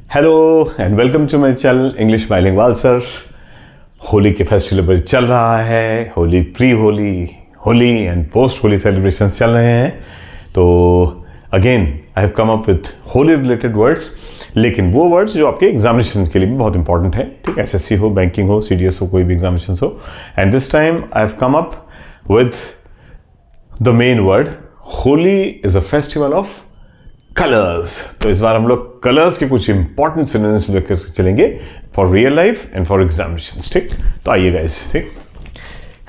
Hello and welcome to my channel English bilingual sir. Holi के festival चल रहा है, Holi pre Holi, Holi and post Holi celebration चल रहे हैं। तो again I have come up with Holi related words, लेकिन वो वर्ड्स जो आपके एग्जामिनेशन के लिए भी बहुत इंपॉर्टेंट है। ठीक, एसएससी हो, बैंकिंग हो, सीडीएस हो, कोई भी एग्जामिनेशन हो। And this time I have come up with the main word Holi is a festival of colours. तो इस बार हम लोग कलर्स के कुछ इंपॉर्टेंट सिनोनिम्स लेकर चलेंगे for real life and for examinations. ठीक, तो आइए गाइस। ठीक,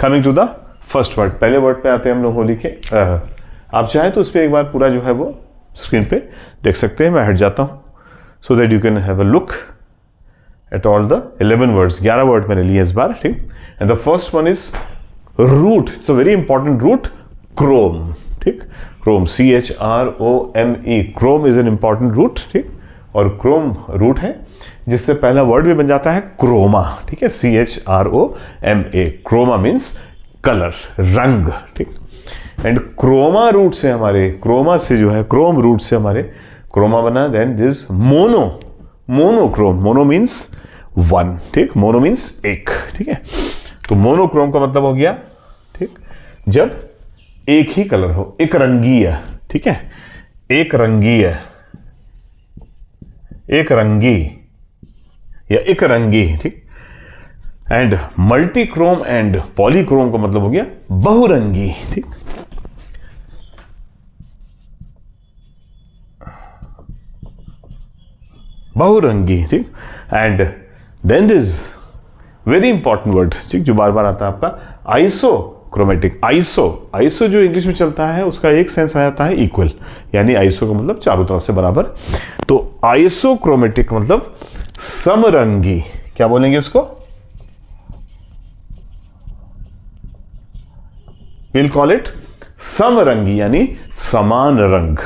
coming to the first word, पहले वर्ड पे आते हैं हम लोग होली के। आप चाहें तो उस पर एक बार पूरा जो है वो स्क्रीन पे देख सकते हैं। मैं हट जाता हूँ so that you can have a look at all the 11 words. 11 word मैंने लिए इस बार। ठीक, and the first one is root. It's a very important root, Chrome. ठीक, Chrome, CHROME, Chrome is an important root. ठीक, और Chrome root है जिससे पहला वर्ड भी बन जाता है क्रोमा। ठीक है, CHROMA, क्रोमा मीन्स कलर, रंग। ठीक, एंड क्रोमा रूट से हमारे, क्रोमा से जो है, क्रोम रूट से हमारे क्रोमा बना। Then this mono, monochrome, mono means one. ठीक, मोनो मीन्स एक। ठीक है, तो मोनोक्रोम का मतलब हो गया, ठीक, जब एक ही कलर हो, एक रंगीय। ठीक है, एक रंगीय, एक रंगी या एक रंगी। ठीक, एंड मल्टीक्रोम एंड पॉलीक्रोम का मतलब हो गया बहुरंगी। ठीक, बहुरंगी। ठीक, and then this very important word, ठीक, जो बार बार आता है आपका, आइसोक्रोमेटिक। आइसो जो इंग्लिश में चलता है उसका एक सेंस आ जाता है इक्वल, यानी आइसो का मतलब चारों तरफ से बराबर। तो आइसोक्रोमेटिक मतलब समरंगी। क्या बोलेंगे इसको? विल कॉल इट समरंगी, यानी समान रंग।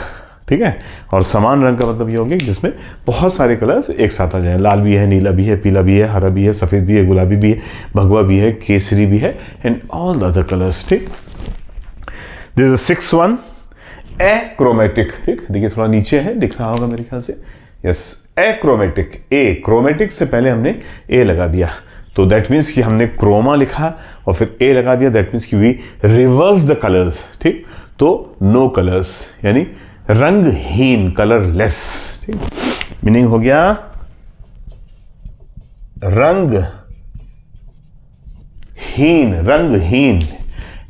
ठीक है, और समान रंग का मतलब ये हो गया जिसमें बहुत सारे कलर्स एक साथ आ जाए। लाल भी है, नीला भी है, पीला भी है, हरा भी है, सफेद भी है, गुलाबी भी है, भगवा भी है, केसरी भी है, and all the other colours. ठीक, this is 6th one, achromatic. ठीक, देखिए थोड़ा नीचे है, दिख रहा होगा मेरे ख्याल से। Yes, achromatic. ए, क्रोमेटिक से पहले हमने ए लगा दिया, तो दैट मीन्स कि हमने क्रोमा लिखा और फिर ए लगा दिया। दैट मीन्स कि वी रिवर्स द कलर्स। ठीक, तो नो कलर्स यानी रंगहीन, कलरलेस। ठीक, मीनिंग हो गया रंगहीन, रंगहीन,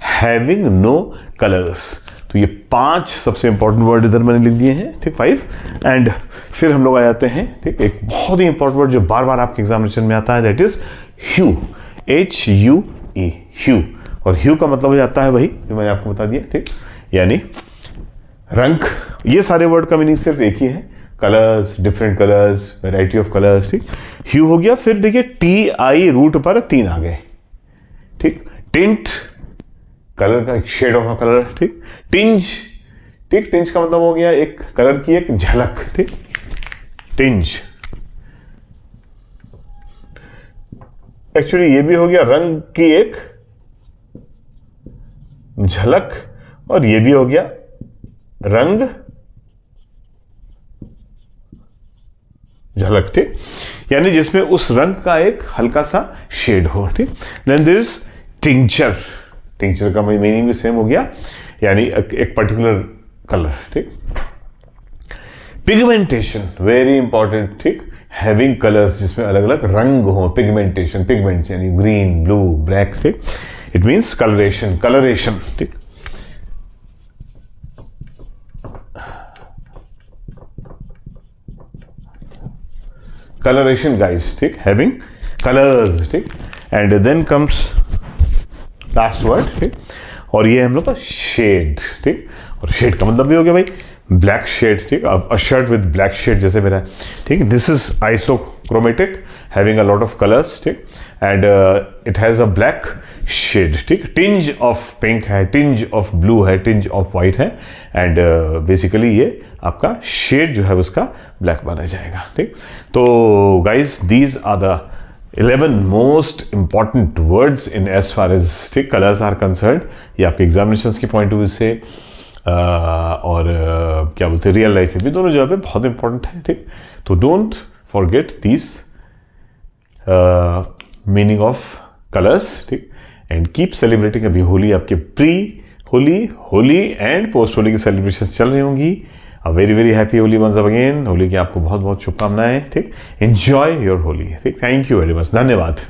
हैविंग नो कलर्स। तो ये 5 सबसे इंपॉर्टेंट वर्ड इधर मैंने लिख दिए हैं। ठीक, 5। एंड फिर हम लोग आ जाते हैं, ठीक, एक बहुत ही इंपॉर्टेंट वर्ड जो बार बार आपके एग्जामिनेशन में आता है, दैट इज ह्यू, HUE, ह्यू। और ह्यू का मतलब हो जाता है वही जो मैंने आपको बता दिया। ठीक, यानी रंग। ये सारे वर्ड का मीनिंग सिर्फ एक ही है, colours, different colours, variety of colours. ठीक, ह्यू हो गया। फिर देखिए TI रूट पर 3 आ गए। ठीक, टिंट, कलर का, एक शेड ऑफ अ कलर। ठीक, टिंज, ठीक, टिंज का मतलब हो गया एक कलर की एक झलक। ठीक, टिंज। एक्चुअली ये भी हो गया रंग की एक झलक, और ये भी हो गया रंग झलक। ठीक, यानी जिसमें उस रंग का एक हल्का सा शेड हो। ठीक, then there is tincture. Tincture का मीनिंग भी सेम हो गया, यानी एक पर्टिकुलर कलर। ठीक, पिगमेंटेशन, वेरी इंपॉर्टेंट। ठीक, हैविंग कलर्स जिसमें अलग अलग रंग हो। पिगमेंटेशन, पिगमेंट्स यानी ग्रीन, ब्लू, ब्लैक। ठीक, इट मीन्स कलरेशन, कलरेशन। ठीक, coloration guys, ठीक, having colors। ठीक, and then comes last word। ठीक, और ये हम लोग का शेड। ठीक, और शेड का मतलब भी हो गया भाई ब्लैक शेड। ठीक, a shirt with black shade जैसे मेरा। ठीक, this is isochromatic, having a lot of colours. ठीक, and it has a black shade. ठीक, टिंज ऑफ पिंक है, टिंज ऑफ ब्लू है, टिंज ऑफ वाइट है, एंड बेसिकली ये आपका शेड जो है उसका ब्लैक बना जाएगा। ठीक, तो guys these are the 11 most important words in as far as ठीक कलर्स आर कंसर्न। ये आपके एग्जामिनेशन के पॉइंट ऑफ व्यू से और क्या बोलते हैं रियल लाइफ में भी दोनों जगह पे बहुत इंपॉर्टेंट है। ठीक, तो don't forget this meaning of colours, ठीक। And keep celebrating. अभी होली आपके pre Holi, Holi and post Holi की सेलिब्रेशन चल रही होंगी। A very very happy Holi once again. Holi की आपको बहुत बहुत शुभकामनाएं, ठीक। एंजॉय योर होली, ठीक। थैंक यू वेरी मच, धन्यवाद।